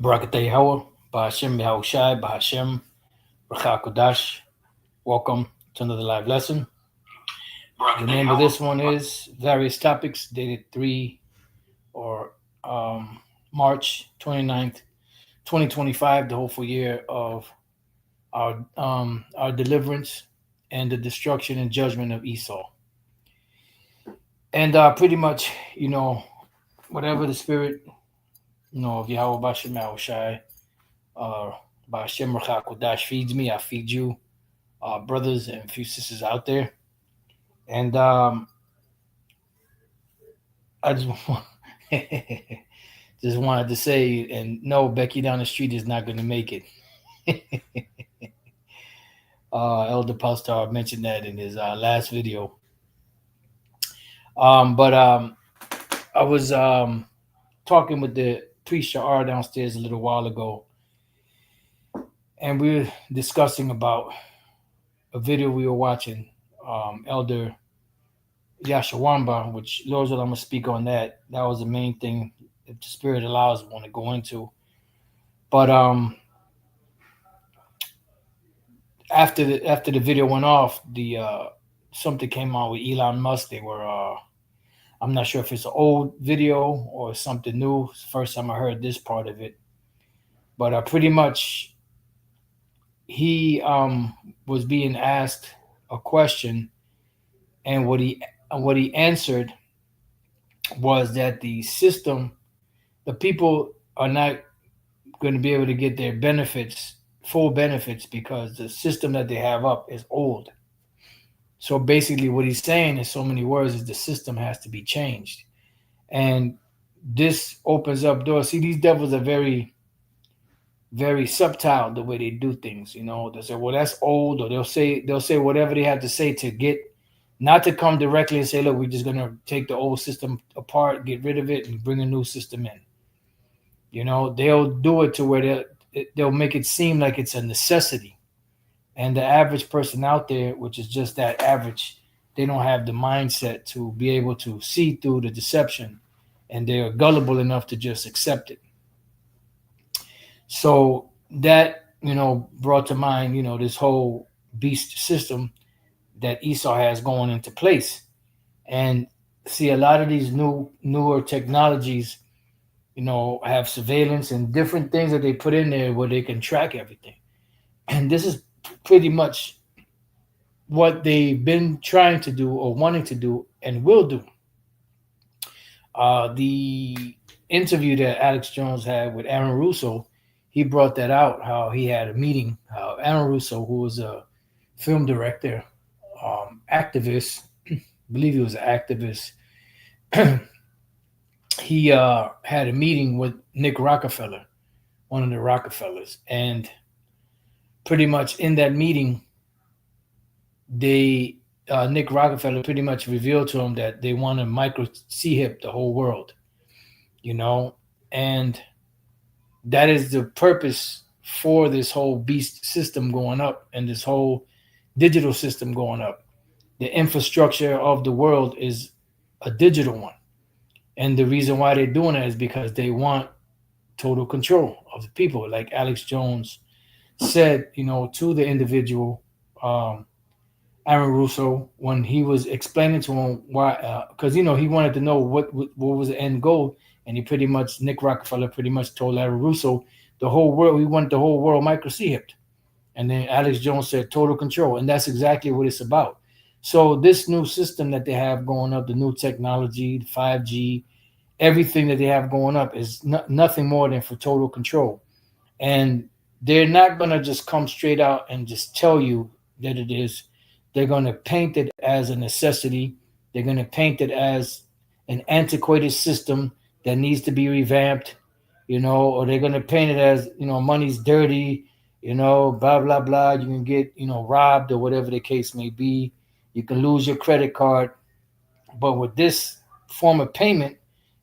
Barakatah Yahweh, Bahashem Yahushai, Bahashem, Racha Kodash. Welcome to another live lesson. The name of this one is Various Topics, dated 3 or March 29th, 2025, the hopeful year of our deliverance and the destruction and judgment of Esau. And pretty much, whatever the spirit, of Yahweh Bashem Yahushai, uh, Bahashem Racha Kodash feeds me, I feed you. Brothers and a few sisters out there. And I just just wanted to say, and no, Becky down the street is not going to make it. Elder Pastor mentioned that in his last video. But I was talking with the priest Sha'ar downstairs a little while ago, and we were discussing about a video we were watching, Elder Yashawamba, which Lord's will I'm gonna speak on that. That was the main thing, if the Spirit allows, I want to go into. But after the video went off, the something came out with Elon Musk. They were I'm not sure if it's an old video or something new. It's the first time I heard this part of it. But pretty much he was being asked a question, and what he answered was that the system, the people are not going to be able to get their benefits, full benefits, because the system that they have up is old. So basically, what he's saying in so many words is the system has to be changed, and this opens up doors. See, these devils are very, very subtle the way they do things. They'll say, "Well, that's old," or they'll say whatever they have to say to get, not to come directly and say, "Look, we're just gonna take the old system apart, get rid of it, and bring a new system in." They'll do it to where they'll make it seem like it's a necessity. And the average person out there, which is just that average, they don't have the mindset to be able to see through the deception, and they're gullible enough to just accept it. So that, brought to mind, this whole beast system that Esau has going into place. And see, a lot of these newer technologies, have surveillance and different things that they put in there where they can track everything. And this is pretty much what they've been trying to do or wanting to do and will do. The interview that Alex Jones had with Aaron Russo, he brought that out, how he had a meeting. Aaron Russo, who was a film director, activist, I believe he was an activist, he had a meeting with Nick Rockefeller, one of the Rockefellers, and pretty much in that meeting, Nick Rockefeller pretty much revealed to him that they want to micro hip the whole world, and that is the purpose for this whole beast system going up and this whole digital system going up. The infrastructure of the world is a digital one. And the reason why they're doing that is because they want total control of the people. Like Alex Jones said, to the individual, Aaron Russo, when he was explaining to him why, because, he wanted to know what was the end goal. And Nick Rockefeller pretty much told Aaron Russo, the whole world, we want the whole world micro-hipped. And then Alex Jones said total control. And that's exactly what it's about. So this new system that they have going up, the new technology, the 5G, everything that they have going up is nothing more than for total control. And they're not going to just come straight out and just tell you that it is. They're going to paint it as a necessity. They're going to paint it as an antiquated system that needs to be revamped, or they're going to paint it as, money's dirty, blah, blah, blah. You can get, robbed or whatever the case may be. You can lose your credit card. But with this form of payment,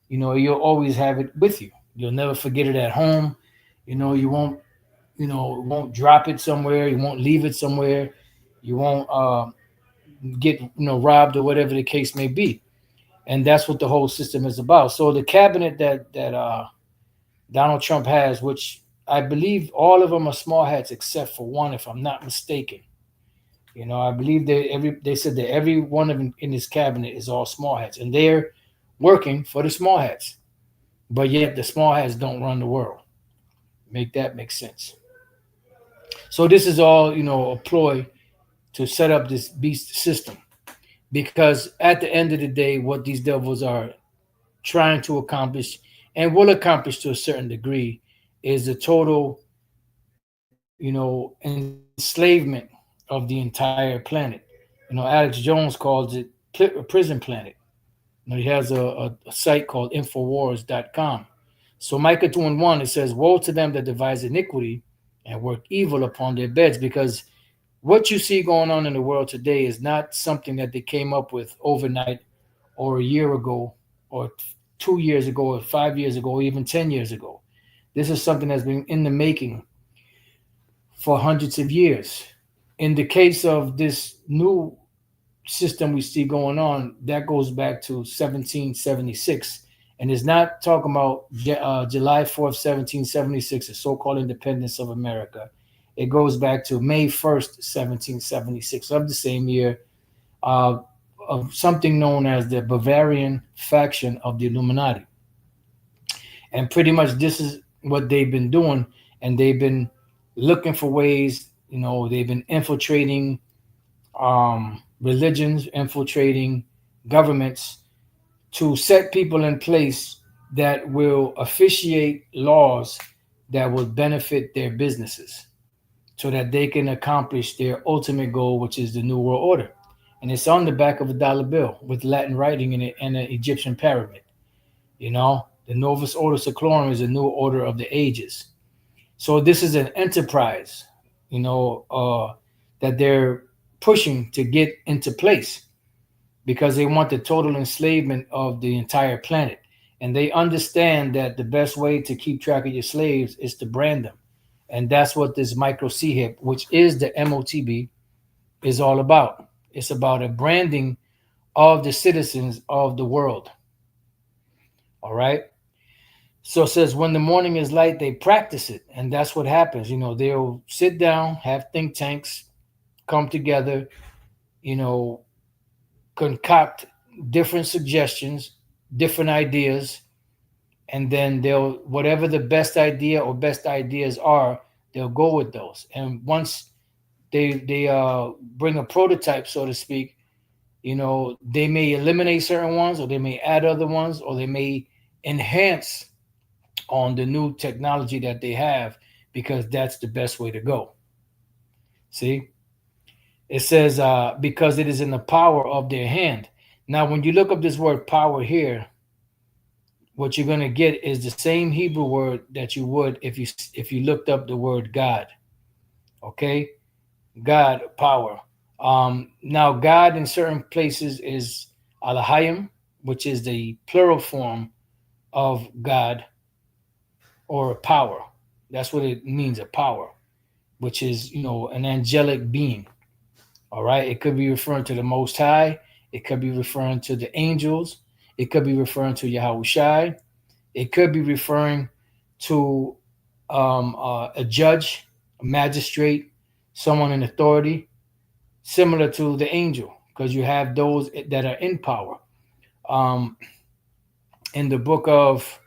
you'll always have it with you. You'll never forget it at home. You won't drop it somewhere. You won't leave it somewhere. You won't get, robbed or whatever the case may be. And that's what the whole system is about. So the cabinet that Donald Trump has, which I believe all of them are small hats except for one, if I'm not mistaken. I believe they said that every one of them in his cabinet is all small hats, and they're working for the small hats. But yet the small hats don't run the world. Make that make sense. So this is all a ploy to set up this beast system, because at the end of the day, what these devils are trying to accomplish and will accomplish to a certain degree is the total enslavement of the entire planet. Alex Jones calls it a prison planet. He has a site called Infowars.com. So Micah 2 and 1, it says, woe to them that devise iniquity and work evil upon their beds, because what you see going on in the world today is not something that they came up with overnight or a year ago or 2 years ago or 5 years ago or even 10 years ago. This is something that's been in the making for hundreds of years. In the case of this new system we see going on, that goes back to 1776. And it's not talking about July 4th, 1776, the so called independence of America. It goes back to May 1st, 1776, of the same year, uh, of something known as the Bavarian faction of the Illuminati. And pretty much this is what they've been doing. And they've been looking for ways, they've been infiltrating religions, infiltrating governments to set people in place that will officiate laws that will benefit their businesses so that they can accomplish their ultimate goal, which is the New World Order. And it's on the back of a dollar bill with Latin writing in it and an Egyptian pyramid. The Novus Ordo Seclorum is a new order of the ages. So this is an enterprise, that they're pushing to get into place because they want the total enslavement of the entire planet. And they understand that the best way to keep track of your slaves is to brand them. And that's what this micro CHIP, which is the MOTB, is all about. It's about a branding of the citizens of the world. All right. So it says when the morning is light, they practice it. And that's what happens. They'll sit down, have think tanks, come together, you know, concoct different suggestions, different ideas, and then they'll whatever the best idea or best ideas are, they'll go with those. And once they bring a prototype, so to speak, they may eliminate certain ones, or they may add other ones, or they may enhance on the new technology that they have because that's the best way to go. See, it says because it is in the power of their hand. Now, when you look up this word power here, what you're going to get is the same Hebrew word that you would if you looked up the word God. Okay, God, power. Now, God in certain places is Alahayim, which is the plural form of God or power. That's what it means, a power, which is an angelic being. All right, it could be referring to the Most High. It could be referring to the angels. It could be referring to Yahushai. It could be referring to a judge, a magistrate, someone in authority, similar to the angel, because you have those that are in power. Um, in the book of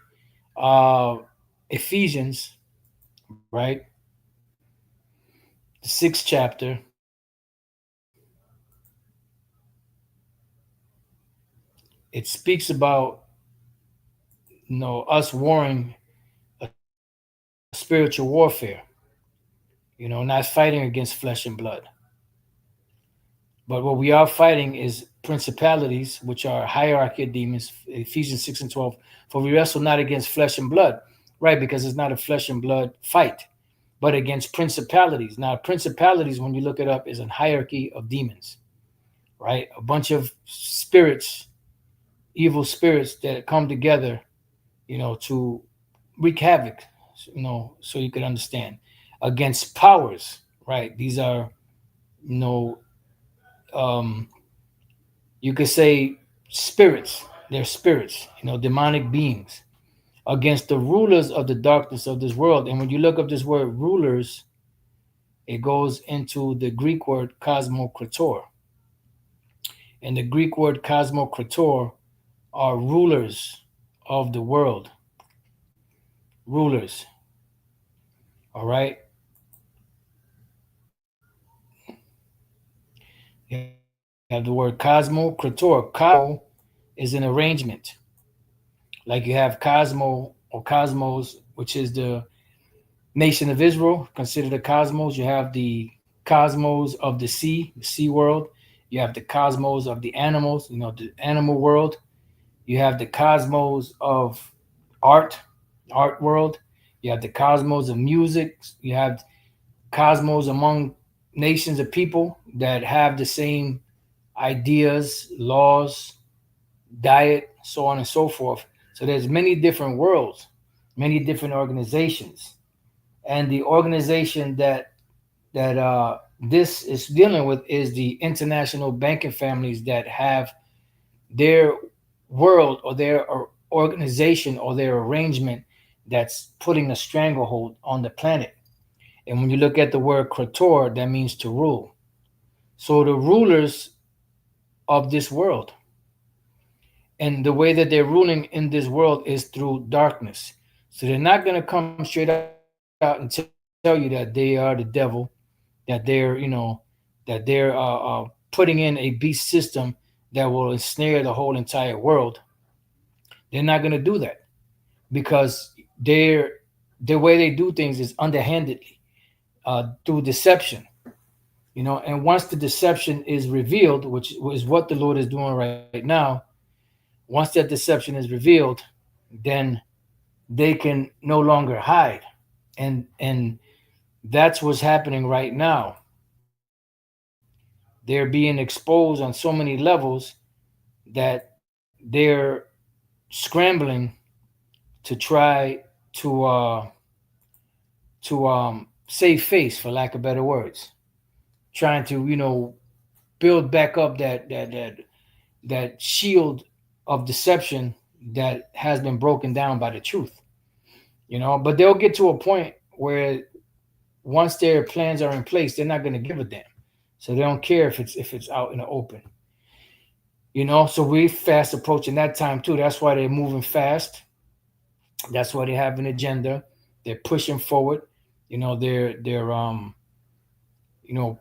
Ephesians, right, the 6th chapter, it speaks about us warring a spiritual warfare, not fighting against flesh and blood. But what we are fighting is principalities, which are hierarchy of demons, Ephesians 6 and 12. For we wrestle not against flesh and blood, right? Because it's not a flesh and blood fight, but against principalities. Now, principalities, when you look it up, is a hierarchy of demons, right? A bunch of spirits, evil spirits that come together, to wreak havoc, so you can understand, against powers, right? These are, you know, um, you could say spirits. They're spirits, demonic beings. against the rulers of the darkness of this world. And when you look up this word rulers, it goes into the Greek word cosmokrator. And the Greek word cosmokrator are rulers of the world. Rulers. All right. You have the word cosmokrator. Cosmo is an arrangement. Like you have Cosmo or Cosmos, which is the nation of Israel, considered the cosmos. You have the cosmos of the sea world. You have the cosmos of the animals, the animal world. You have the cosmos of art, art world. You have the cosmos of music. You have cosmos among nations of people that have the same ideas, laws, diet, so on and so forth. So there's many different worlds, many different organizations, and the organization that this is dealing with is the international banking families that have their world or their organization or their arrangement that's putting a stranglehold on the planet. And when you look at the word krator, that means to rule. So the rulers of this world, and the way that they're ruling in this world is through darkness. So they're not going to come straight out and tell you that they are the devil, that they're putting in a beast system that will ensnare the whole entire world. They're not going to do that because they're the way they do things is underhandedly, through deception. And once the deception is revealed, which is what the Lord is doing right now, once that deception is revealed, then they can no longer hide. And that's what's happening right now. They're being exposed on so many levels that they're scrambling to try to save face, for lack of better words, trying to build back up that shield of deception that has been broken down by the truth. But they'll get to a point where once their plans are in place, they're not going to give a damn. So they don't care if it's out in the open. So we fast approaching that time too. That's why they're moving fast. That's why they have an agenda. They're pushing forward. They're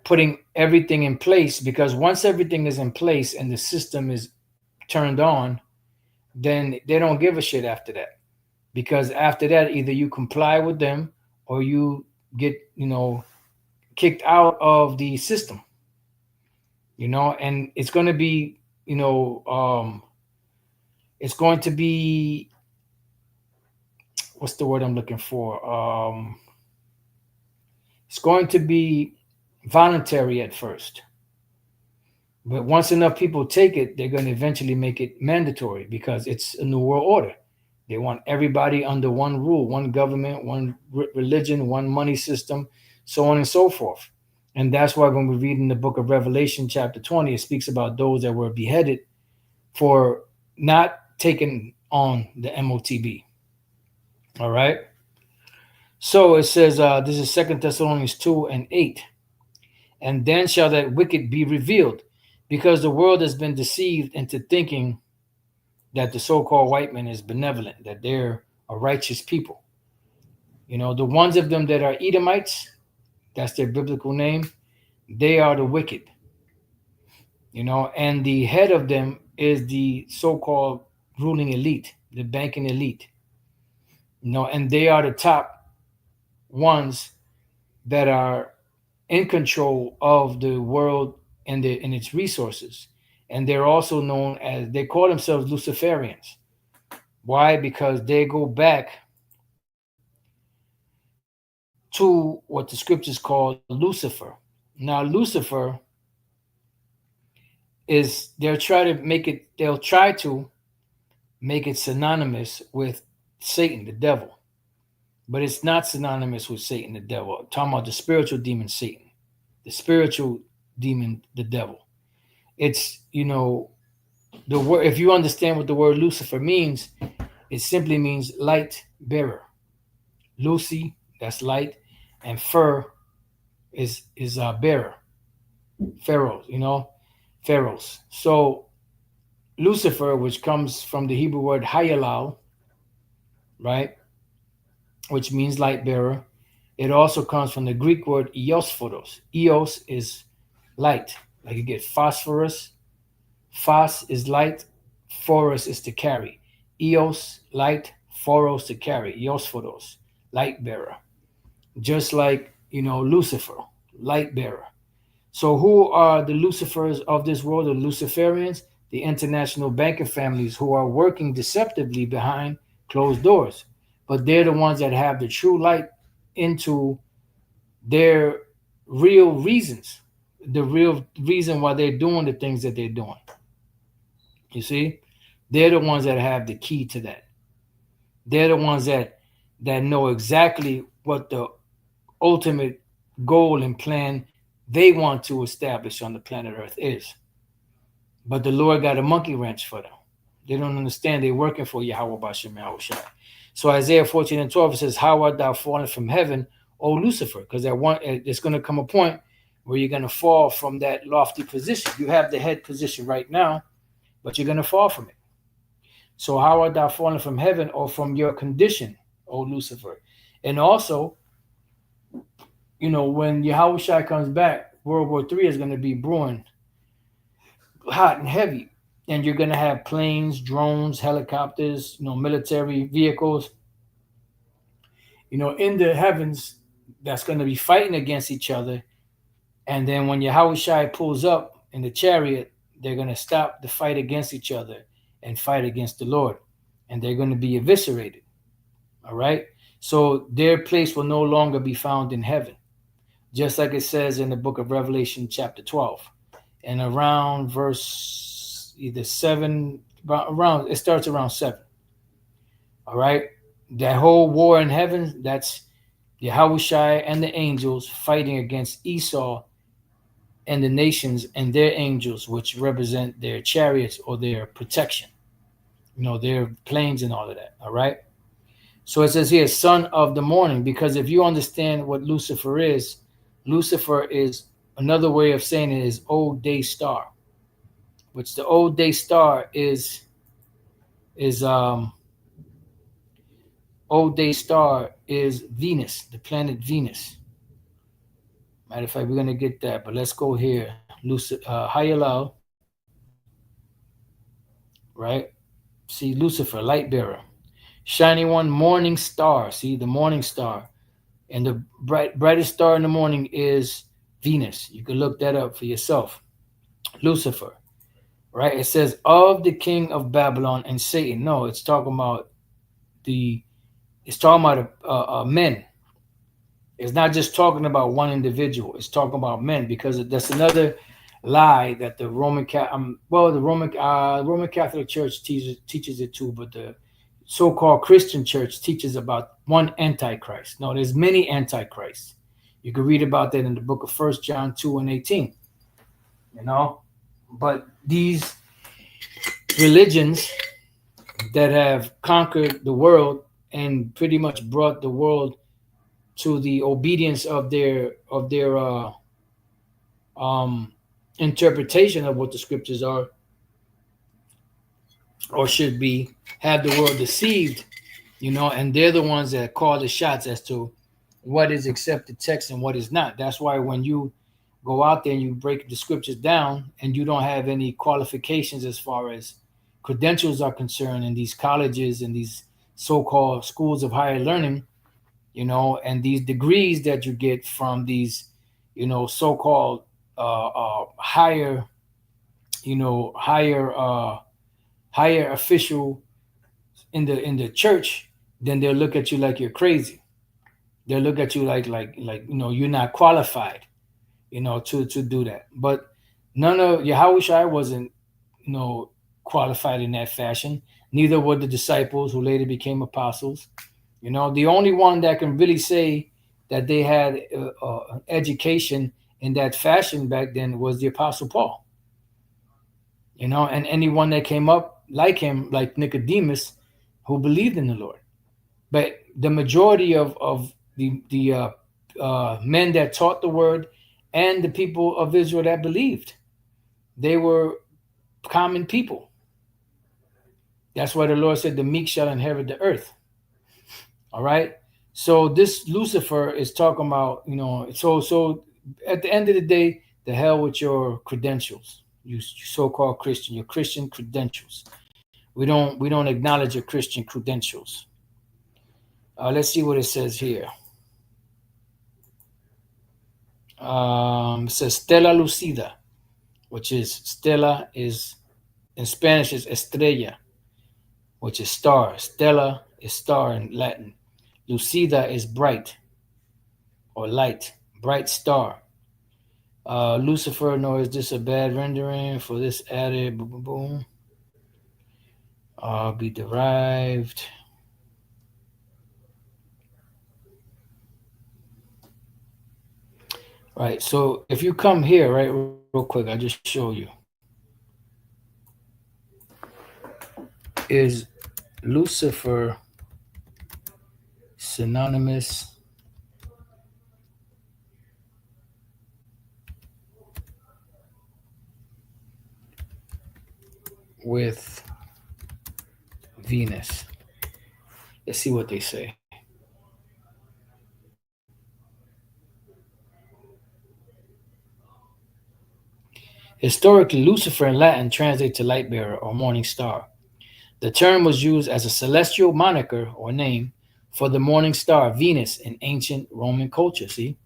putting everything in place, because once everything is in place and the system is turned on, then they don't give a shit after that. Because after that, either you comply with them or you get kicked out of the system. And it's going to be it's going to be, what's the word I'm looking for? It's going to be voluntary at first, but once enough people take it, they're going to eventually make it mandatory, because it's a new world order. They want everybody under one rule, one government, one religion, one money system, so on and so forth. And that's why when we read in the book of Revelation, chapter 20, it speaks about those that were beheaded for not taking on the MOTB. All right. So it says, this is 2 Thessalonians 2:8. And then shall that wicked be revealed, because the world has been deceived into thinking that the so-called white man is benevolent, that they're a righteous people. The ones of them that are Edomites, that's their biblical name, they are the wicked. And the head of them is the so-called ruling elite, the banking elite. And they are the top ones that are in control of the world and its resources. And they're also known as, they call themselves Luciferians. Why? Because they go back to what the scriptures call Lucifer. Now, Lucifer is, they'll try to make it synonymous with Satan, the devil. But it's not synonymous with Satan, the devil. I'm talking about the spiritual demon, Satan. The spiritual demon, the devil. It's, the word, if you understand what the word Lucifer means, It simply means light bearer. Lucy, that's light, and fur is bearer. Pharaohs, pharaohs. So Lucifer, which comes from the Hebrew word hayalal, right, which means light bearer. It also comes from the Greek word eosphoros. Eos is light, like you get phosphorus. Phos is light, phoros is to carry. Eos, light, phoros to carry. Eosphoros, light bearer. Just like, Lucifer, light bearer. So who are the Lucifers of this world, the Luciferians? The international banker families who are working deceptively behind closed doors. But they're the ones that have the true light into their real reasons, the real reason why they're doing the things that they're doing. You see? They're the ones that have the key to that. They're the ones that know exactly what the ultimate goal and plan they want to establish on the planet Earth is. But the Lord got a monkey wrench for them. They don't understand they're working for Yahweh Bashem Yahushai. So Isaiah 14 and 12 says, how art thou fallen from heaven, O Lucifer? Because there's going to come a point where you're going to fall from that lofty position. You have the head position right now, but you're going to fall from it. So how art thou fallen from heaven, or from your condition, O Lucifer? And also, when Yahushua comes back, World War III is going to be brewing hot and heavy. And you're going to have planes, drones, helicopters, military vehicles, in the heavens that's going to be fighting against each other. And then when Yahushua pulls up in the chariot, they're going to stop the fight against each other and fight against the Lord. And they're going to be eviscerated. All right? So their place will no longer be found in heaven. Just like it says in the book of Revelation chapter 12. And around verse either 7, it starts around 7. All right? That whole war in heaven, that's Yahushua and the angels fighting against Esau and the nations and their angels, which represent their chariots or their protection, their planes and all of that. All right? So it says here, son of the morning, because if you understand what Lucifer is another way of saying it is old day star, which the old day star is old day star is Venus, the planet Venus. Matter of fact, we're going to get that, but let's go here. Hayalal, right? See, Lucifer, light bearer. Shining one, morning star. See, the morning star. And the brightest star in the morning is Venus. You can look that up for yourself. Lucifer, right? It says of the king of Babylon and Satan. No, it's talking about men. It's not just talking about one individual. It's talking about men, because that's another lie that the Roman Catholic Church teaches it too, but the so-called Christian church teaches about one antichrist. No, there's many antichrists. You can read about that in the book of 1 John 2 and 18. But these religions that have conquered the world and pretty much brought the world to the obedience of their interpretation of what the scriptures are or should be, have the world deceived, and they're the ones that call the shots as to what is accepted text and what is not. That's why when you go out there and you break the scriptures down and you don't have any qualifications as far as credentials are concerned in these colleges and these so-called schools of higher learning, and these degrees that you get from these, so-called higher official in the church, then they'll look at you like you're crazy. They'll look at you like you're not qualified, to do that. But none of Yahushua wasn't, qualified in that fashion. Neither were the disciples who later became apostles. The only one that can really say that they had an education in that fashion back then was the Apostle Paul. And anyone that came up like him, like Nicodemus, who believed in the Lord. But the majority of the men that taught the word and the people of Israel that believed, they were common people. That's why the Lord said the meek shall inherit the earth. All right. So this Lucifer is talking about, so at the end of the day, the hell with your credentials, you so-called Christian, your Christian credentials. We don't acknowledge your Christian credentials. Let's see what it says here. It says Stella Lucida, which is Stella is in Spanish is estrella, which is star. Stella is star in Latin. Lucida is bright or light, bright star. Lucifer, nor is this a bad rendering for this added boom boom boom. Be derived. Right. So if you come here, right, real quick, I'll just show you. Is Lucifer synonymous with Venus? Let's see what they say. Historically, Lucifer in Latin translates to light bearer or morning star. The term was used as a celestial moniker or name for the morning star Venus in ancient Roman culture. See?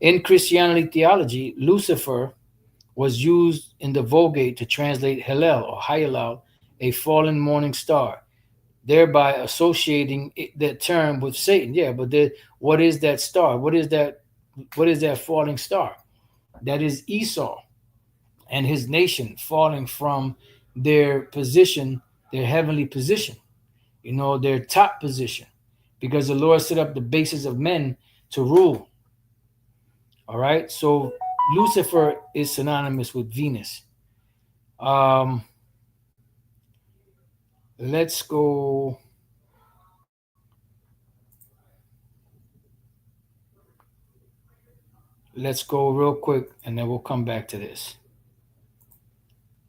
In Christianity theology, Lucifer was used in the Vulgate to translate Hillel or Hayalel, a fallen morning star, thereby associating the term with Satan. Yeah, but what is that star? What is that? What is that falling star? That is Esau and his nation falling from their position, their heavenly position, their top position, because the Lord set up the basis of men to rule. All right, so Lucifer is synonymous with Venus. Um, let's go. Let's go real quick, and then we'll come back to this.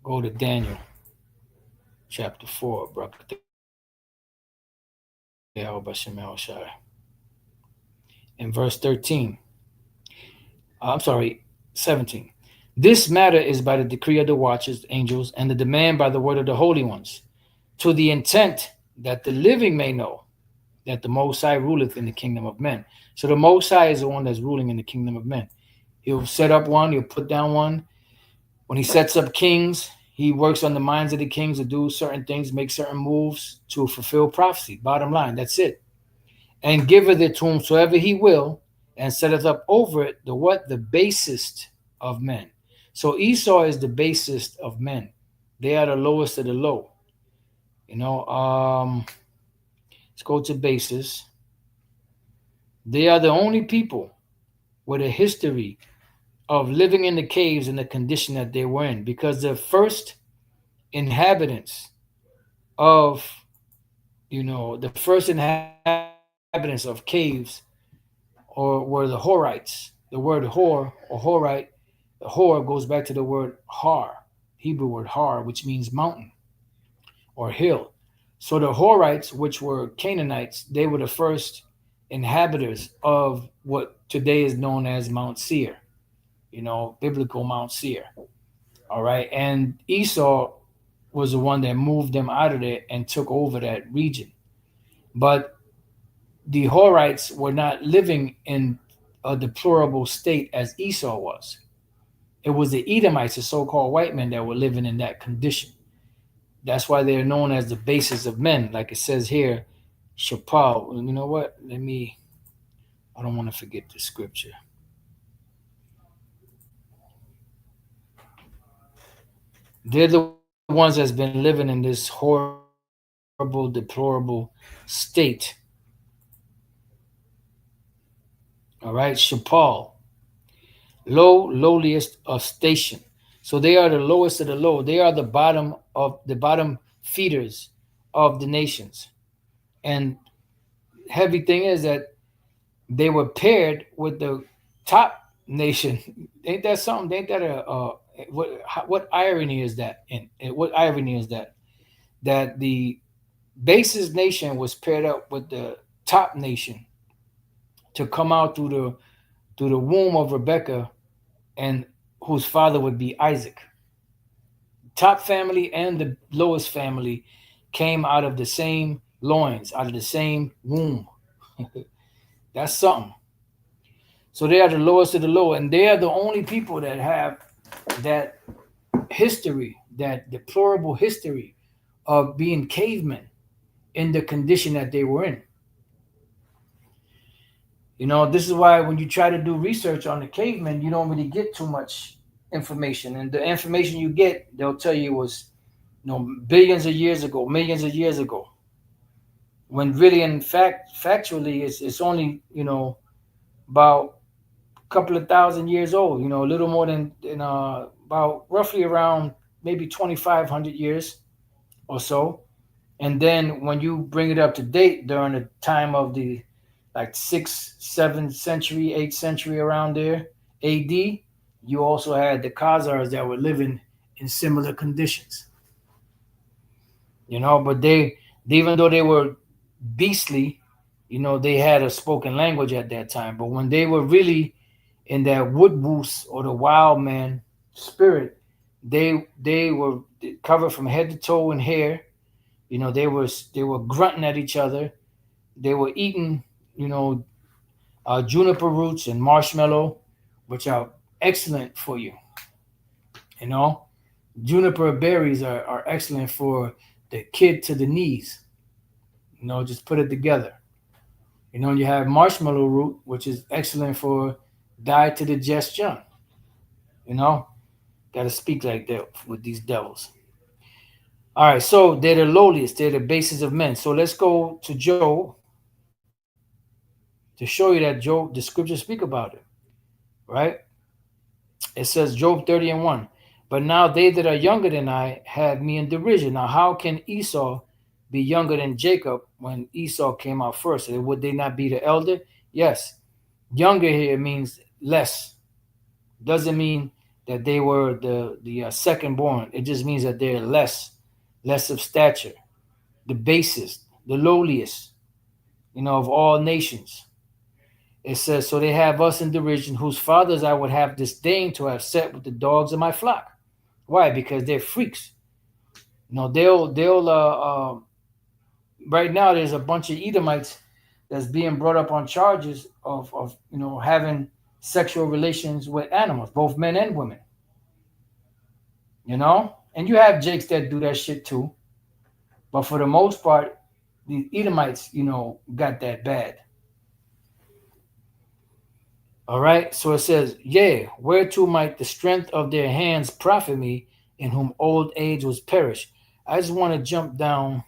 Go to Daniel, chapter 4. In verse 13. I'm sorry, 17. This matter is by the decree of the watchers, angels, and the demand by the word of the holy ones, to the intent that the living may know that the Most High ruleth in the kingdom of men. So the Most High is the one that's ruling in the kingdom of men. He'll set up one, he'll put down one. When he sets up kings, he works on the minds of the kings to do certain things, make certain moves to fulfill prophecy. Bottom line, that's it. And giveth it to whomsoever he will, and setteth up over it the what? The basest of men. So Esau is the basest of men. They are the lowest of the low. Let's go to basis. They are the only people with a history of living in the caves in the condition that they were in, because the first inhabitants of the first inhabitants of caves or were the Horites. The word Hor or Horite, the Hor goes back to the word Har, Hebrew word Har, which means mountain or hill. So the Horites, which were Canaanites, they were the first inhabitants of what today is known as Mount Seir, biblical Mount Seir. All right. And Esau was the one that moved them out of there and took over that region. But the Horites were not living in a deplorable state as Esau was. It was the Edomites, the so-called white men, that were living in that condition. That's why they're known as the basis of men, like it says here, Shapal. You know what? I don't want to forget the scripture. They're the ones that's been living in this horrible, deplorable state. All right, Shapal, lowliest of station. So they are the lowest of the low. They are the bottom feeders of the nations. And heavy thing is that they were paired with the top nation. Ain't that something? Ain't that what irony is that? And what irony is that? That the Basest nation was paired up with the top nation to come out through the womb of Rebecca, and whose father would be Isaac. Top family and the lowest family came out of the same loins, out of the same womb. That's something. So they are the lowest of the low, and they are the only people that have that history, that deplorable history of being cavemen in the condition that they were in. This is why when you try to do research on the cavemen, you don't really get too much information. And the information you get, they'll tell you was, billions of years ago, millions of years ago. When really, in fact, factually, it's only, about a couple of thousand years old, a little more than about roughly around maybe 2,500 years or so. And then when you bring it up to date during the time of the like 6th, 7th century, 8th century around there, AD, you also had the Khazars that were living in similar conditions. But they, even though they were beastly, they had a spoken language at that time. But when they were really in that wood woos or the wild man spirit, they were covered from head to toe in hair. They were grunting at each other. They were eating, you know, juniper roots and marshmallow, which are excellent for you. You know, juniper berries are excellent for the kid to the knees. Just put it together. You have marshmallow root, which is excellent for diet to digestion. You know, got to speak like that with these devils. All right, so they're the lowliest, they're the basis of men. So let's go to Job to show you that Job, the scriptures speak about it, right? It says Job 30:1. But now they that are younger than I have me in derision. Now, how can Esau be younger than Jacob when Esau came out first? Would they not be the elder? Yes. Younger here means less. Doesn't mean that they were the second born. It just means that they're less of stature, the basest, the lowliest, of all nations. It says, so they have us in derision, whose fathers I would have disdained to have set with the dogs of my flock. Why? Because they're freaks. They'll right now there's a bunch of Edomites that's being brought up on charges of having sexual relations with animals, both men and women. And you have Jakes that do that shit too. But for the most part, the Edomites, got that bad. All right. So it says, yea, whereto might the strength of their hands profit me, in whom old age was perished. I just want to jump down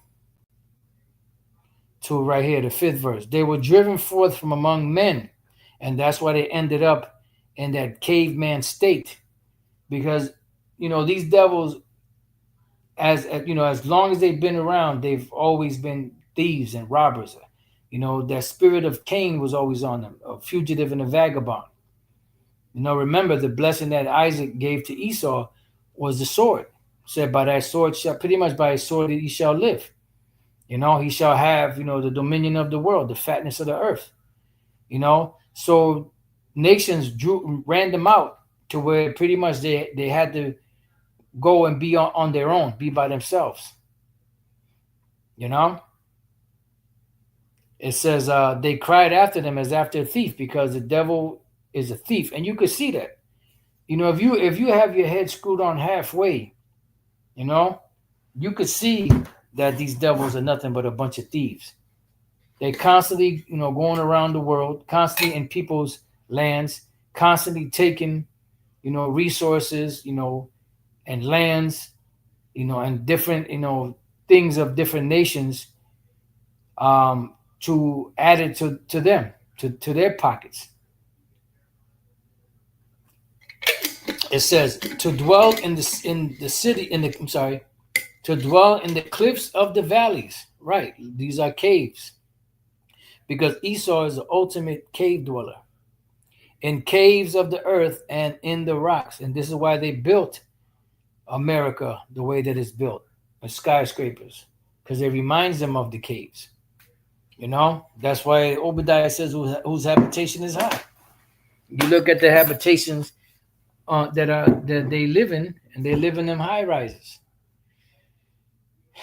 to right here, the 5th verse. They were driven forth from among men, and that's why they ended up in that caveman state. Because, these devils, as long as they've been around, they've always been thieves and robbers. That spirit of Cain was always on them, a fugitive and a vagabond. Remember the blessing that Isaac gave to Esau was the sword. Said, by that sword shall, pretty much by his sword he shall live. He shall have, the dominion of the world, the fatness of the earth. So nations ran them out to where pretty much they had to go and be on their own, be by themselves. It says they cried after them as after a thief, because the devil is a thief. And you could see that. If you have your head screwed on halfway, you could see that these devils are nothing but a bunch of thieves. They constantly, going around the world, constantly in people's lands, constantly taking, resources, and lands, and different, things of different nations, to add it to them, to their pockets. It says to dwell in the city, To dwell in the cliffs of the valleys. Right. These are caves. Because Esau is the ultimate cave dweller. In caves of the earth and in the rocks. And this is why they built America the way that it's built, with skyscrapers, because it reminds them of the caves. That's why Obadiah says whose habitation is high. You look at the habitations that they live in, and they live in them high rises.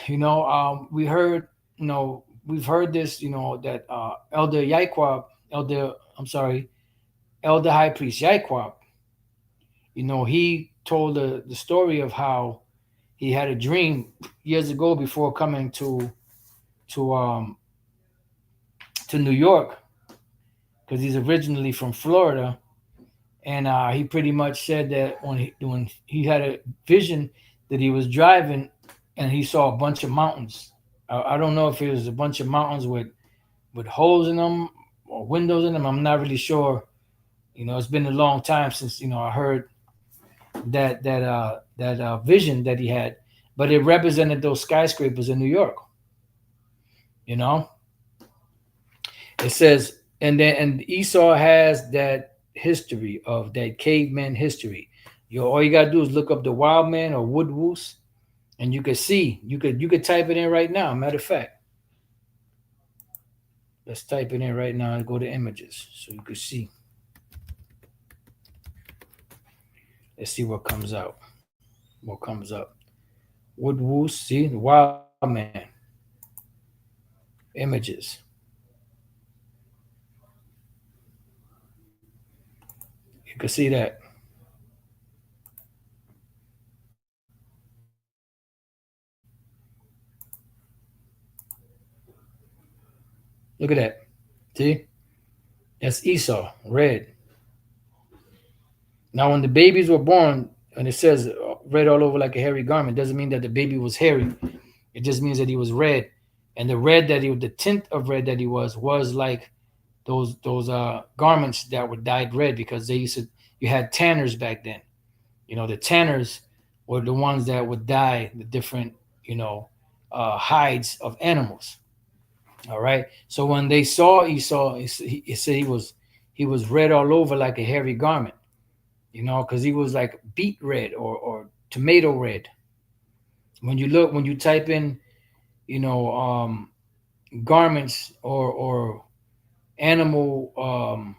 We heard, we've heard this, that Elder Yaiquab, Elder, I'm sorry, Elder High Priest Yaiquab, he told the story of how he had a dream years ago before coming to um to New York, because he's originally from Florida, and he pretty much said that when he had a vision that he was driving and he saw a bunch of mountains. I don't know if it was a bunch of mountains with holes in them or windows in them. I'm not really sure. It's been a long time since I heard that vision that he had, but it represented those skyscrapers in New York. You know, it says, and Esau has that history of that caveman history. All you gotta do is look up the wild man or wood woos, and you could see. You could type it in right now. Matter of fact, let's type it in right now and go to images so you can see. Let's see what comes out. What comes up? Wood woos. See the wild man. Images. You can see that. Look at that. See? That's Esau, red. Now, when the babies were born, and it says red all over like a hairy garment, doesn't mean that the baby was hairy. It just means that he was red, and the tint of red that he was like those garments that were dyed red, because you had tanners back then. The tanners were the ones that would dye the different hides of animals. All right. So when they saw Esau, he said he was red all over like a hairy garment. Because he was like beet red or tomato red. When you type in, you know, garments or animal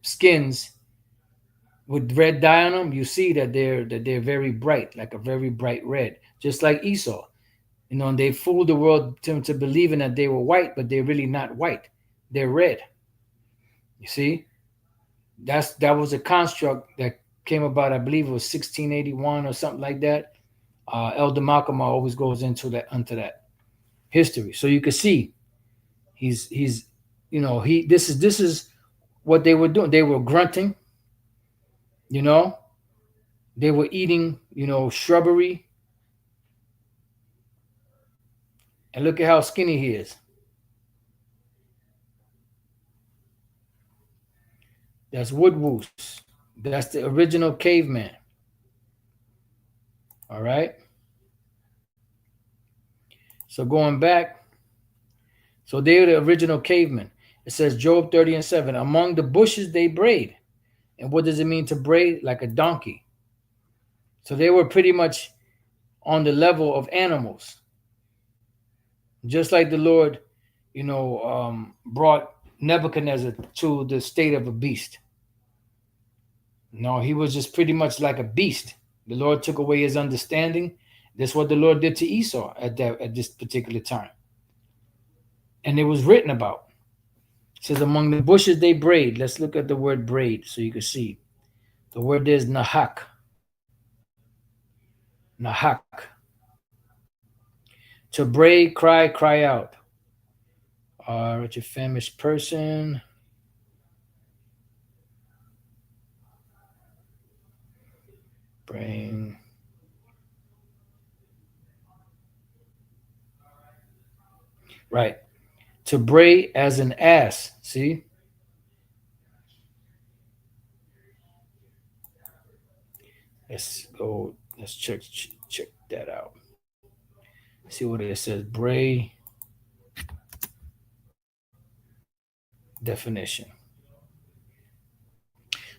skins with red dye on them, you see that they're very bright, like a very bright red, just like Esau. And they fooled the world to believing that they were white, but they're really not white. They're red. You see, that was a construct that came about. I believe it was 1681 or something like that. Elder Malcolm always goes into that history, so you can see he's he this is what they were doing. They were grunting, you know, they were eating shrubbery, and look at how skinny he is. That's Woodwoos. That's the original caveman. All right. So going back, so they're the original cavemen. It says Job 30:7. Among the bushes they brayed. And what does it mean to bray? Like a donkey. So they were pretty much on the level of animals, just like the Lord, brought Nebuchadnezzar to the state of a beast. No, he was just pretty much like a beast. The Lord took away his understanding. That's what the Lord did to Esau at this particular time. And it was written about. It says, among the bushes they braid. Let's look at the word braid so you can see. The word is nahak. Nahak. To bray, cry out. Rich, a famished person. Brain. Right. To bray as an ass. See? Let's go. Let's check that out. See what it says. Bray definition.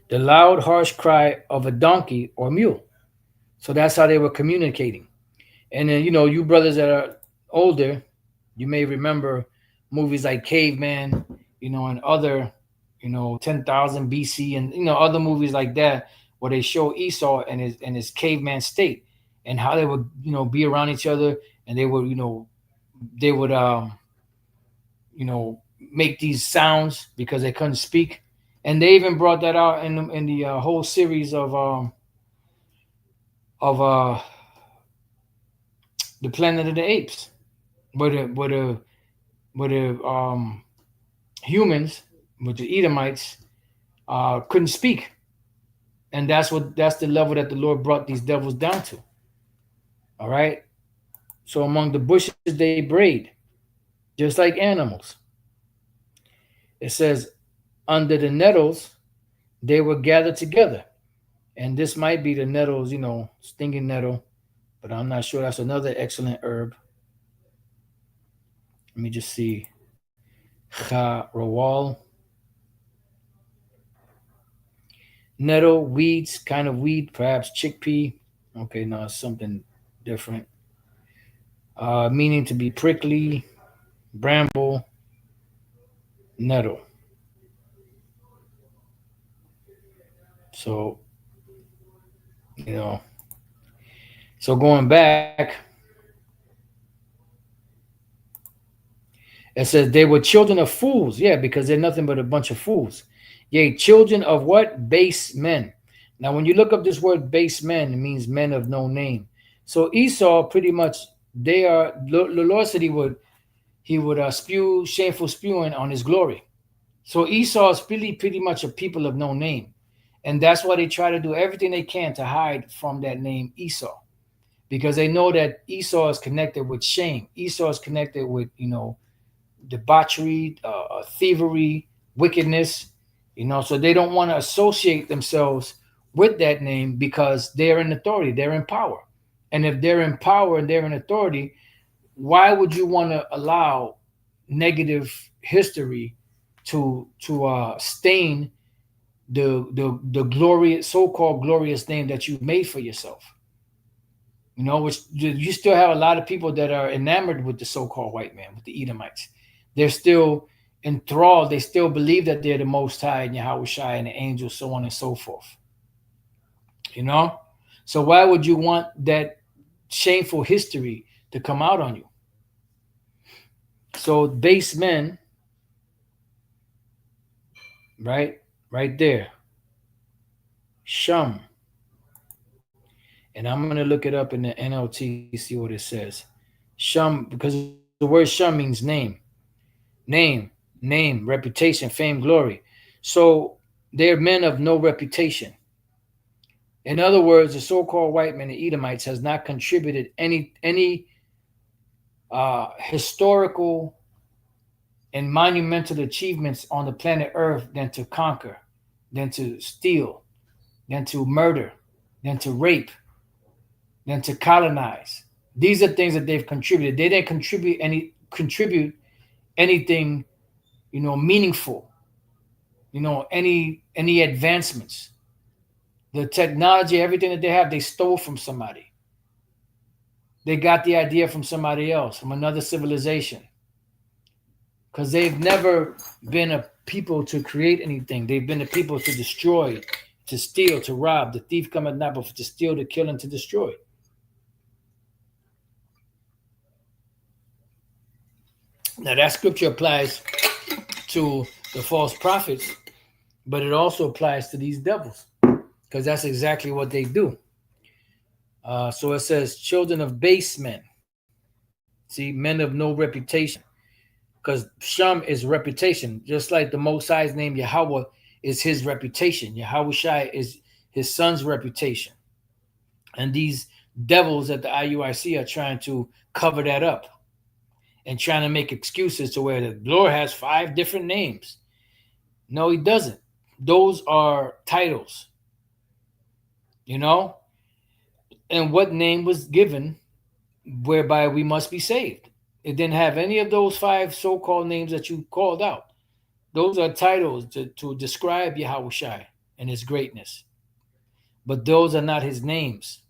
The loud, harsh cry of a donkey or mule. So that's how they were communicating. And then, you brothers that are older, you may remember movies like Caveman, and other, 10,000 BC, and other movies like that, where they show Esau and his caveman state, and how they would be around each other, and they would you know make these sounds because they couldn't speak, and they even brought that out in the whole series of the Planet of the Apes, where the humans, with the Edomites, couldn't speak, and that's the level that the Lord brought these devils down to. All right. So among the bushes they brayed, just like animals. It says, under the nettles they were gathered together, and this might be the nettles, stinging nettle, but I'm not sure. That's another excellent herb. Let me just see. Rawal. Nettle, weeds, kind of weed, perhaps chickpea. Okay, no, it's something different. Meaning to be prickly, bramble, nettle. So, you know, so going back, it says they were children of fools. Yeah, because they're nothing but a bunch of fools. Yea, children of what? Base men. Now, when you look up this word base men, it means men of no name. So Esau, pretty much, they are. The Lord said he would spew shameful spewing on his glory. So Esau is pretty much a people of no name, and that's why they try to do everything they can to hide from that name Esau, because they know that Esau is connected with shame. Esau is connected with debauchery, thievery, wickedness. So they don't want to associate themselves with that name because they're in authority, they're in power. And if they're in power and they're in authority, why would you want to allow negative history to stain the glorious, so-called glorious name that you've made for yourself? Which you still have a lot of people that are enamored with the so-called white man, with the Edomites. They're still enthralled. They still believe that they're the Most High and Yahweh Shai and the angels, so on and so forth. You know, so why would you want that shameful history to come out on you? So base men, right, right there, shum, and I'm gonna look it up in the NLT, see what it says. Shum, because the word shum means name, name, reputation, fame, glory. So they're men of no reputation. In other words, the so-called white men, the Edomites, has not contributed any historical and monumental achievements on the planet Earth than to conquer, than to steal, than to murder, than to rape, than to colonize. These are things that they've contributed. They didn't contribute anything, meaningful. Any advancements. The technology, everything that they have, they stole from somebody. They got the idea from somebody else, from another civilization. Because they've never been a people to create anything. They've been a people to destroy, to steal, to rob. The thief cometh not but to steal, to kill, and to destroy. Now that scripture applies to the false prophets, but it also applies to these devils, because that's exactly what they do. So it says, children of base men. See, men of no reputation. Because Shum is reputation, just like the Most High's name Yahweh is his reputation. Yahweh Shai is his son's reputation. And these devils at the IUIC are trying to cover that up and trying to make excuses to where the Lord has 5 different names. No, he doesn't. Those are titles, and what name was given, whereby we must be saved. It didn't have any of those five so-called names that you called out. Those are titles to describe Yahushai and his greatness. But those are not his names.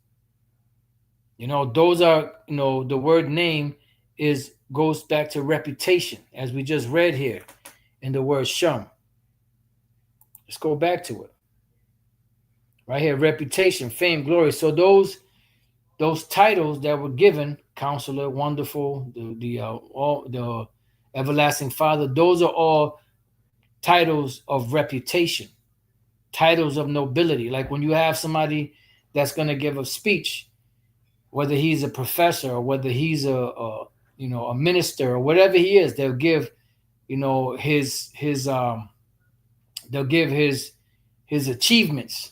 Those are, the word name goes back to reputation, as we just read here in the word shum. Let's go back to it. Right here, reputation, fame, glory. So those titles that were given, Counselor, Wonderful, the Everlasting Father, those are all titles of reputation, titles of nobility. Like when you have somebody that's going to give a speech, whether he's a professor or whether he's a minister or whatever he is, they'll give they'll give his achievements,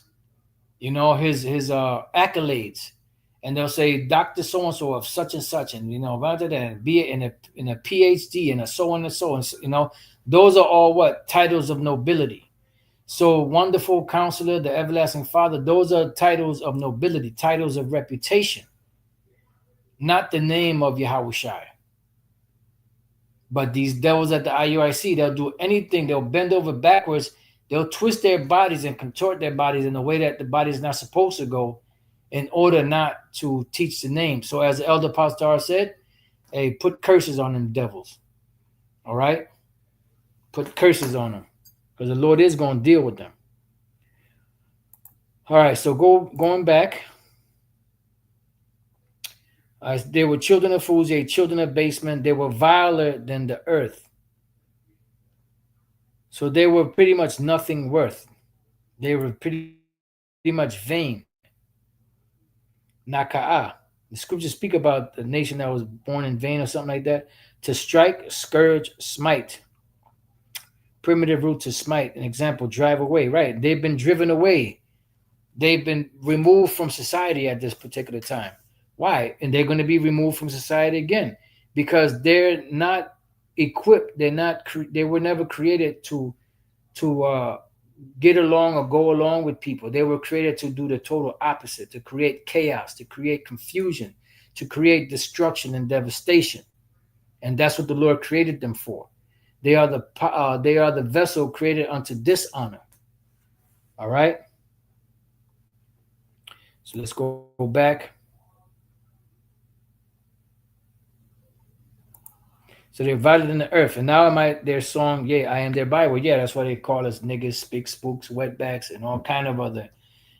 his accolades, and they'll say Dr. So and so of such and such, and rather than be it in a PhD and a so on and so on, those are all what titles of nobility. So Wonderful Counselor, the Everlasting Father, those are titles of nobility, titles of reputation, not the name of Yahushai. But these devils at the IUIC, they'll do anything. They'll bend over backwards. They'll twist their bodies and contort their bodies in a way that the body is not supposed to go in order not to teach the name. So as the Elder Pastor said, hey, put curses on them devils. All right? Put curses on them because the Lord is going to deal with them. All right, so going back. They were children of fools, they children of basemen. They were viler than the earth. So they were pretty much nothing worth. They were pretty much vain. Naka'ah. The scriptures speak about the nation that was born in vain or something like that. To strike, scourge, smite. Primitive root to smite. An example, drive away. Right. They've been driven away. They've been removed from society at this particular time. Why? And they're going to be removed from society again because they're not equipped. They were never created to get along or go along with people. They were created to do the total opposite, to create chaos, to create confusion, to create destruction and devastation. And that's what the Lord created them for. They are the vessel created unto dishonor. All right. So let's go back. So they're violent in the earth. And now their song, yeah, I am their Bible. Yeah, that's why they call us niggas, spick, spooks, wetbacks, and all kind of other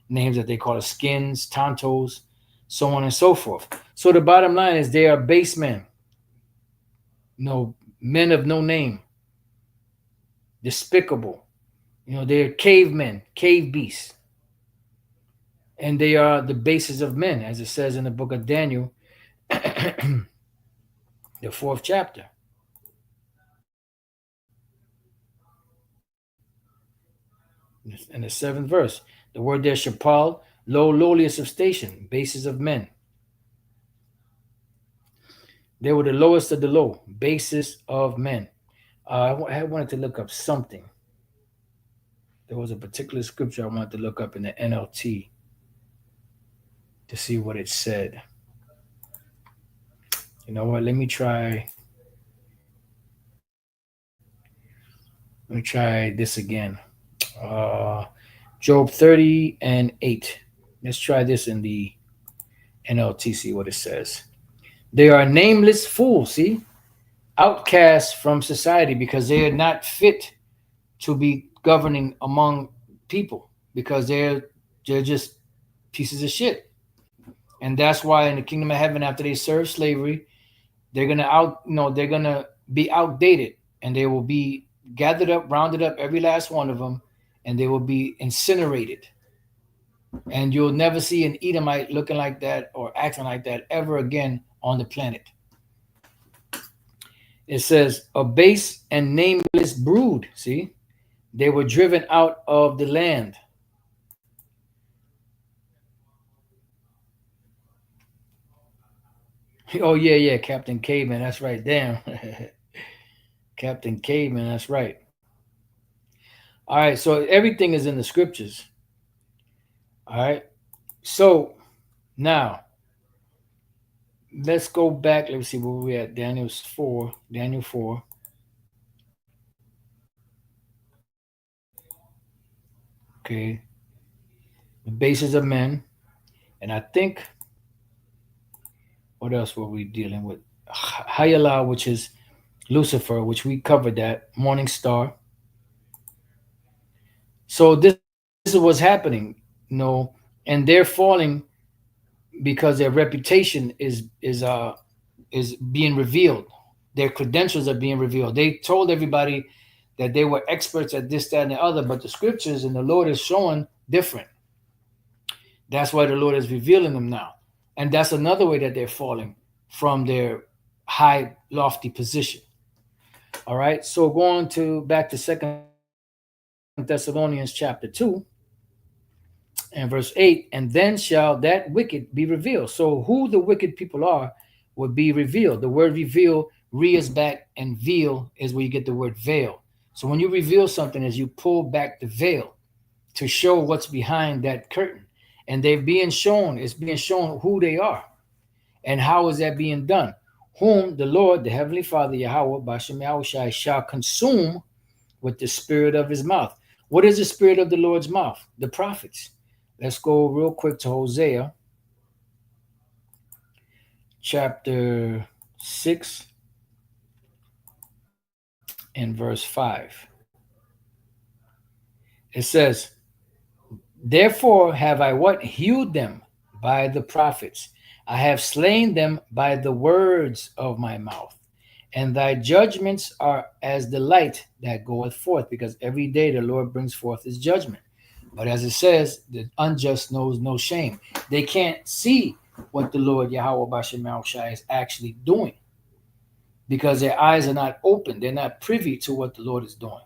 names that they call us, skins, tontos, so on and so forth. So the bottom line is they are base men. Men of no name. Despicable. They're cavemen, cave beasts. And they are the bases of men, as it says in the book of Daniel, the 4th chapter. In the 7th verse, the word there, shapal, low, lowliest of station, bases of men. They were the lowest of the low, basis of men. I wanted to look up something. There was a particular scripture I wanted to look up in the NLT to see what it said. You know what? Let me try this again. Job 30:8. Let's try this in the NLT, see what it says. They are nameless fools, see? Outcasts from society because they are not fit to be governing among people because they're just pieces of shit. And that's why in the kingdom of heaven, after they serve slavery, they're gonna be outdated and they will be gathered up, rounded up, every last one of them, and they will be incinerated. And you'll never see an Edomite looking like that or acting like that ever again on the planet. It says, a base and nameless brood, see? They were driven out of the land. Oh, yeah, Captain Caveman, that's right. Damn. Captain Caveman, that's right. All right, so everything is in the scriptures. All right. So now, let's go back. Let's see where we at. Daniel's 4. Daniel 4. Okay. The basis of men. And I think, what else were we dealing with? Hayala, which is Lucifer, which we covered that. Morning star. So this is what's happening, and they're falling because their reputation is being revealed. Their credentials are being revealed. They told everybody that they were experts at this, that, and the other, but the scriptures and the Lord is showing different. That's why the Lord is revealing them now. And that's another way that they're falling from their high, lofty position. All right. So going to back to Second Thessalonians chapter 2 and verse 8, and then shall that wicked be revealed. So who the wicked people are will be revealed. The word reveal, re is back, and veil is where you get the word veil. So when you reveal something, is you pull back the veil to show what's behind that curtain. And they're being shown, it's being shown who they are. And how is that being done? Whom the Lord, the Heavenly Father, Yahweh, Bashem Yahushai, shall consume with the spirit of his mouth. What is the spirit of the Lord's mouth? The prophets. Let's go real quick to Hosea chapter 6 and verse 5. It says, therefore have I what? Hewed them by the prophets. I have slain them by the words of my mouth. And thy judgments are as the light that goeth forth, because every day the Lord brings forth his judgment. But as it says, the unjust knows no shame. They can't see what the Lord Yahweh Bashem Yahushai is actually doing because their eyes are not open. They're not privy to what the Lord is doing.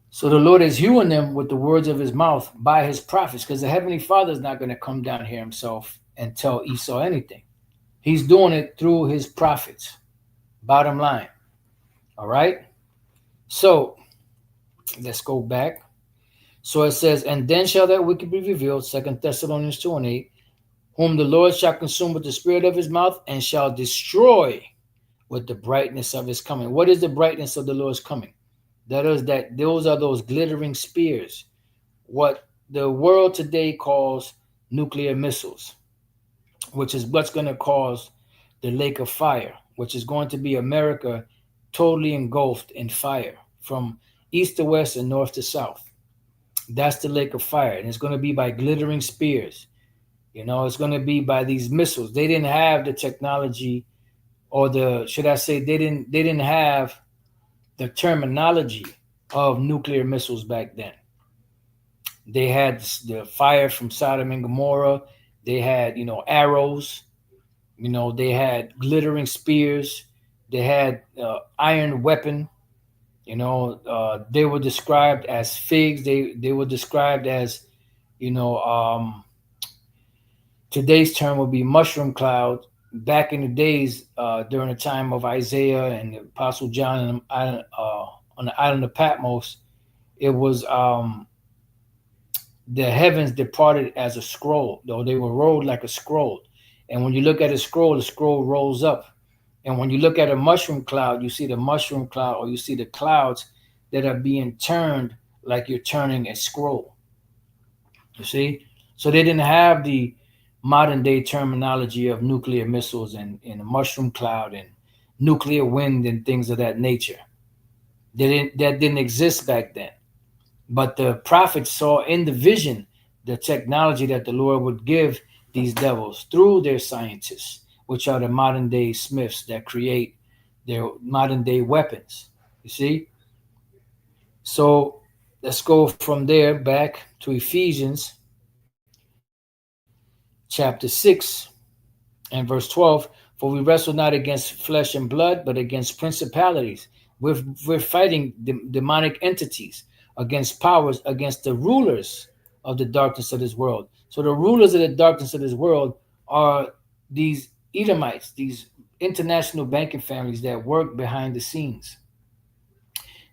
So the Lord is hewing them with the words of his mouth by his prophets, because the Heavenly Father is not going to come down here himself and tell Esau anything. He's doing it through his prophets. Bottom line. All right? So let's go back. So it says, and then shall that wicked be revealed, 2 Thessalonians 2 and 8, whom the Lord shall consume with the spirit of his mouth and shall destroy with the brightness of his coming. What is the brightness of the Lord's coming? Those are those glittering spears, what the world today calls nuclear missiles, which is what's going to cause the lake of fire, which is going to be America totally engulfed in fire from east to west and north to south. That's the lake of fire, and it's going to be by glittering spears. It's going to be by these missiles. They didn't have the technology, or they didn't have the terminology of nuclear missiles back then. They had the fire from Sodom and Gomorrah. They had, arrows. They had glittering spears. They had iron weapon. They were described as figs. They were described as, today's term would be mushroom cloud. Back in the days, during the time of Isaiah and the Apostle John on the island of Patmos, it was the heavens departed as a scroll, though they were rolled like a scroll. And when you look at a scroll, the scroll rolls up. And when you look at a mushroom cloud, you see the mushroom cloud, or you see the clouds that are being turned like you're turning a scroll. You see? So they didn't have the modern day terminology of nuclear missiles and a mushroom cloud and nuclear wind and things of that nature. That didn't exist back then. But the prophets saw in the vision the technology that the Lord would give these devils through their scientists, which are the modern day smiths that create their modern day weapons. You see? So let's go from there back to Ephesians chapter 6 and verse 12. For we wrestle not against flesh and blood, but against principalities. We're fighting demonic entities, against powers, against the rulers of the darkness of this world. So the rulers of the darkness of this world are these Edomites, these international banking families that work behind the scenes,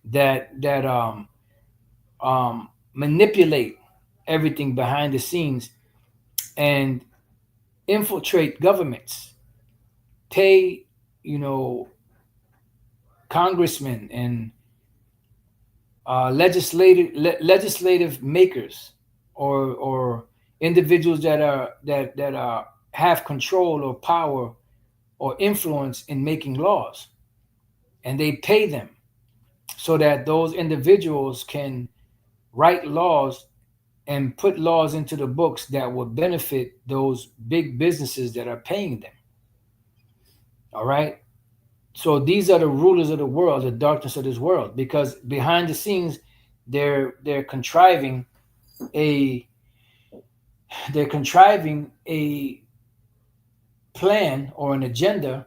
that manipulate everything behind the scenes and infiltrate governments pay, you know, congressmen and legislative makers, or individuals that have control or power or influence in making laws, and they pay them so that those individuals can write laws and put laws into the books that would benefit those big businesses that are paying them. All right. So these are the rulers of the world, the darkness of this world, because behind the scenes, they're contriving a plan or an agenda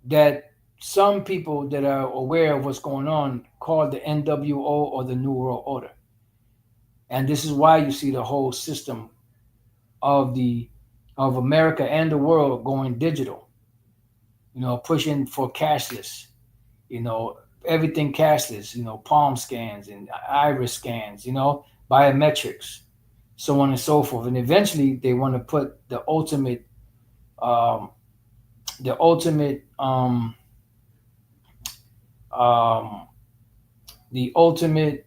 that some people that are aware of what's going on call the NWO, or the New World Order. And this is why you see the whole system of America and the world going digital, you know, pushing for cashless, you know, everything cashless, you know, palm scans and iris scans, you know, biometrics, so on and so forth. And eventually they want to put the ultimate um, the ultimate um, um, the ultimate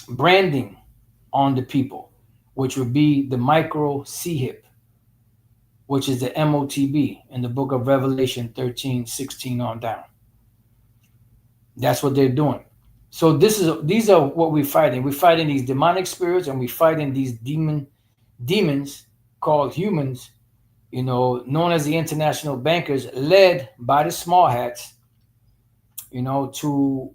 branding on the people, which would be the micro CHIP, which is the MOTB in the book of Revelation 13:16 on down. That's what they're doing. So these are what we're fighting. We're fighting these demonic spirits, and we're fighting these demons called humans, you know, known as the international bankers, led by the small hats, you know, to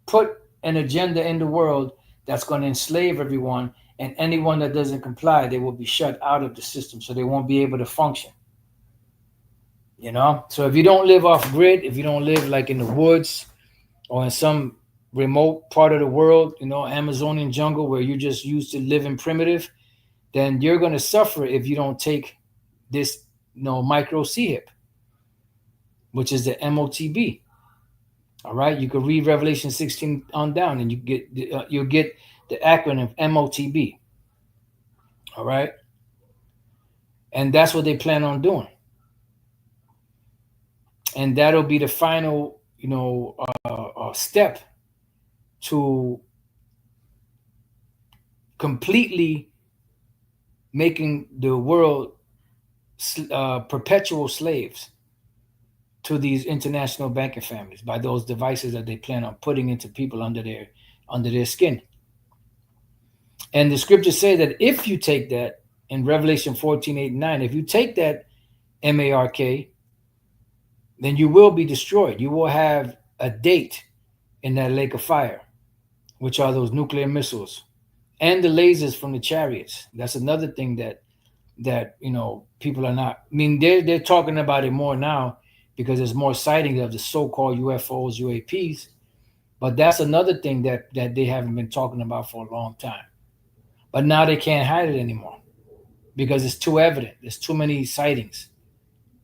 put an agenda in the world that's going to enslave everyone, and anyone that doesn't comply, they will be shut out of the system, so they won't be able to function. You know, so if you don't live off grid, if you don't live like in the woods or in some remote part of the world, you know, Amazonian jungle where you're just used to living primitive, then you're going to suffer if you don't take this, you know, micro CHIP, which is the MOTB. All right, you can read Revelation 16 on down, and you'll get the acronym MOTB. All right, and that's what they plan on doing, and that'll be the final, you know, step to completely making the world perpetual slaves to these international banking families by those devices that they plan on putting into people under their skin. And the scriptures say that if you take that in Revelation 14:8-9, if you take that MARK, then you will be destroyed. You will have a date in that lake of fire, which are those nuclear missiles and the lasers from the chariots. That's another thing that you know, people are not. I mean, they're talking about it more now because there's more sightings of the so-called UFOs, UAPs. But that's another thing that they haven't been talking about for a long time. But now they can't hide it anymore because it's too evident. There's too many sightings,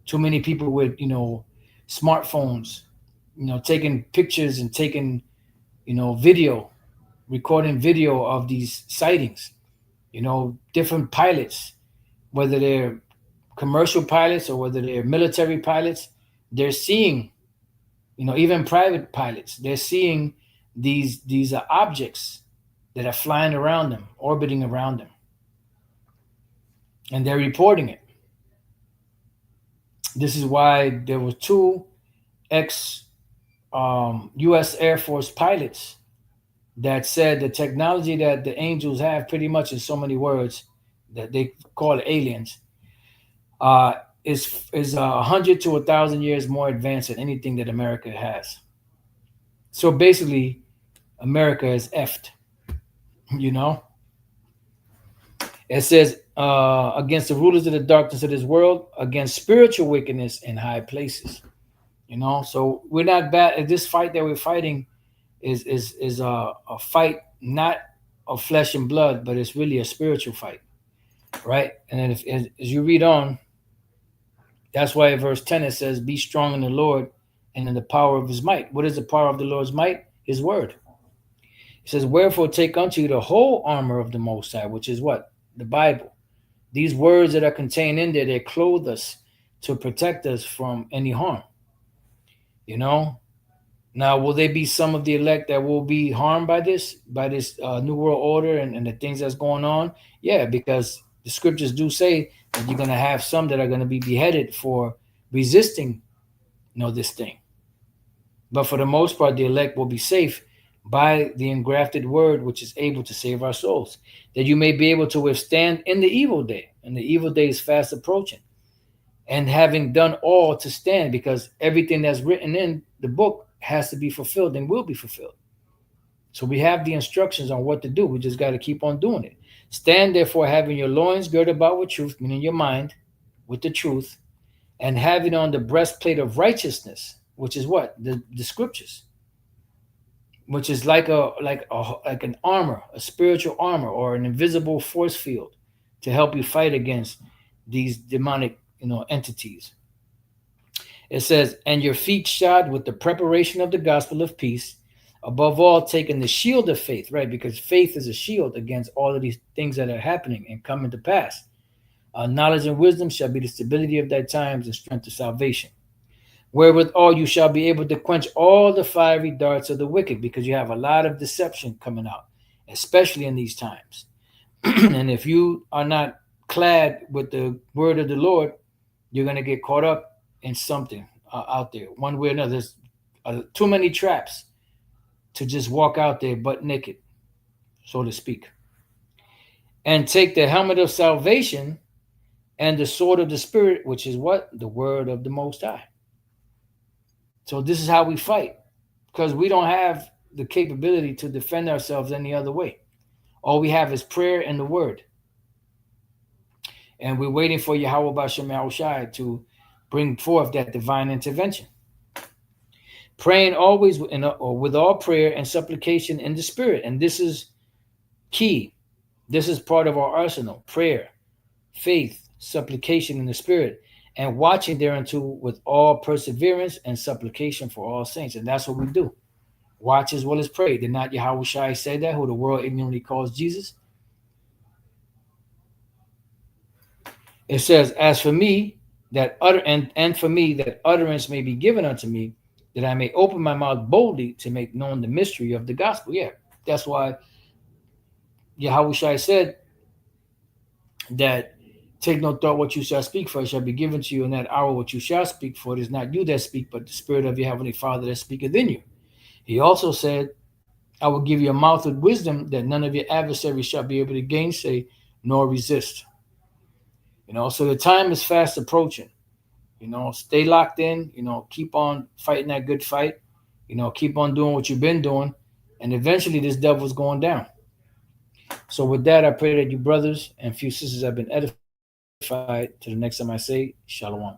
too many people with, you know, smartphones, you know, taking pictures and taking, you know, recording video of these sightings. You know, different pilots, whether they're commercial pilots or whether they're military pilots, they're seeing, you know, even private pilots, they're seeing these objects that are flying around them, orbiting around them, and they're reporting it. This is why there were two U.S. Air Force pilots that said the technology that the angels have, pretty much in so many words, that they call aliens, is 100 to 1,000 years more advanced than anything that America has. So basically, America is effed. You know, it says against the rulers of the darkness of this world, against spiritual wickedness in high places. You know, so we're not bad. This fight that we're fighting is a fight not of flesh and blood, but it's really a spiritual fight, right? And then as you read on, that's why in verse 10 it says, "Be strong in the Lord and in the power of His might." What is the power of the Lord's might? His word. It says, "Wherefore take unto you the whole armor of the Most High," which is what? The Bible. These words that are contained in there, they clothe us to protect us from any harm. You know. Now, will there be some of the elect that will be harmed by this new world order and the things that's going on? Yeah, because the scriptures do say that you're going to have some that are going to be beheaded for resisting, this thing. But for the most part, the elect will be safe by the engrafted word, which is able to save our souls, that you may be able to withstand in the evil day. And the evil day is fast approaching. And having done all to stand, because everything that's written in the book has to be fulfilled and will be fulfilled. So we have the instructions on what to do. We just got to keep on doing it. Stand therefore, having your loins girded about with truth, meaning your mind, with the truth, and having on the breastplate of righteousness, which is what? The scriptures, which is like an armor, a spiritual armor, or an invisible force field to help you fight against these demonic, entities. It says, and your feet shod with the preparation of the gospel of peace, above all taking the shield of faith, right? Because faith is a shield against all of these things that are happening and coming to pass. Knowledge and wisdom shall be the stability of thy times and strength of salvation. Wherewithal you shall be able to quench all the fiery darts of the wicked, because you have a lot of deception coming out, especially in these times. And if you are not clad with the word of the Lord, you're going to get caught up in something out there, one way or another. There's too many traps to just walk out there butt naked, so to speak. And take the helmet of salvation and the sword of the Spirit, which is what? The word of the Most High. So this is how we fight, because we don't have the capability to defend ourselves any other way. All we have is prayer and the word. And we're waiting for Yahweh Bashem Yahushai to bring forth that divine intervention. Praying always with all prayer and supplication in the Spirit. And this is key. This is part of our arsenal. Prayer, faith, supplication in the Spirit, and watching thereunto with all perseverance and supplication for all saints. And that's what we do. Watch as well as pray. Did not Yahushua say that, who the world ignorantly calls Jesus? It says, as for me, that and for me that utterance may be given unto me, that I may open my mouth boldly to make known the mystery of the gospel. Yeah, that's why Yahushua said that take no thought what you shall speak, for it shall be given to you in that hour what you shall speak, for it is not you that speak, but the Spirit of your heavenly Father that speaketh in you. He also said, I will give you a mouth with wisdom, that none of your adversaries shall be able to gainsay nor resist. So the time is fast approaching. Stay locked in, keep on fighting that good fight, keep on doing what you've been doing, and eventually this devil's going down. So with that, I pray that you brothers and few sisters have been edified. To the next time I say, Shalom.